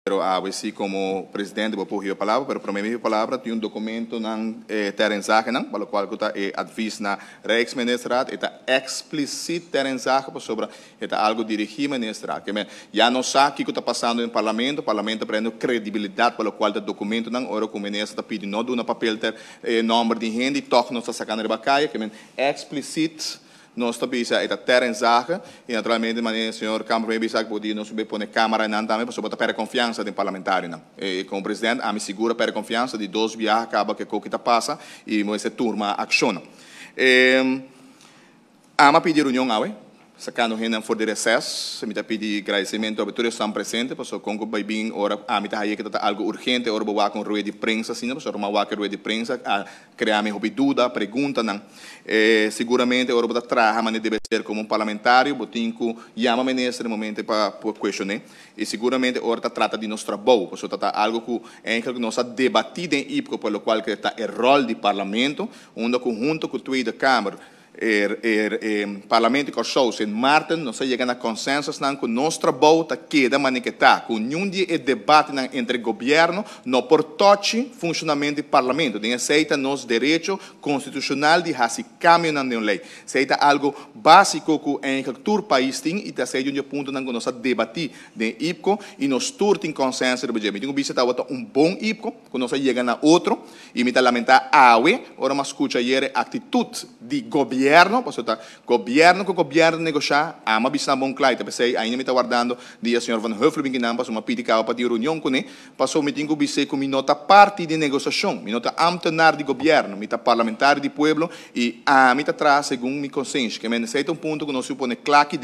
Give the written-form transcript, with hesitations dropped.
Pero assim como presidente vou pôr a palavra, pero para mim a palavra tem documento não terenzake não, para o qual está advies na Rijksministerraad, está explícito terenzake sobre está algo dirigido ministraat. Que já não sabe o que está passando no parlamento, o parlamento prende credibilidade para o qual o documento não, ora como o ministro está pedindo não do papel ter número de gente, toch não está sacando de bacaia, que explícito nós também está terenzake e naturalmente maneira senhor Câmara me bisa que podia nós subir pôr câmera não também para botar confiança do parlamentário não. E como presidente a me segura per confiança de dois viagens acaba que o que está passa e essa turma aciona. A pedir reunião awe sacando gente for de recesso, se me pedir agradecimento a todos que estão presentes, porque como vai bem ora a me tá aí que está algo urgente, ora vou com rueda de prensa, assim, porque ora uma rueda de prensa a criar minha dúvida, pergunta, não. Seguramente ora vou trabalhar mas deve ser como parlamentário, botinco chama ministro no momento para questionar, e seguramente ora trata de nosso trabalho, porque está algo que é que nós debatir em IPCO, pelo qual que está o rol do parlamento, onde conjunto com a tweede Câmara parlamento que em Martin, nós chegamos a consenso que nosso trabalho está queda maniqueta, com nenhum dia debate entre governo, não por toque funcionamento do parlamento, tem aceita nosso direito constitucional de fazer caminho na lei, aceita algo básico que em todo país tem e aceita um ponto que nós debatir de IPCO e nós todos tem consenso do budget. Então, bisa está bom IPCO, que nós chegamos a outro e me lamentar ora mas escuta aí a atitude de governo porque o governo com o governo negociar, ama bisa bom claro, porque ainda me está guardando dia senhor Van Huffelen que não passou uma pedica para ter reunião com ele, passou me tinha bisa com minota parte de negociação, minota ambtenar de governo, minota parlamentar de pueblo e a me está atrás segundo me consenso, que me necessita ponto que nós supone claro que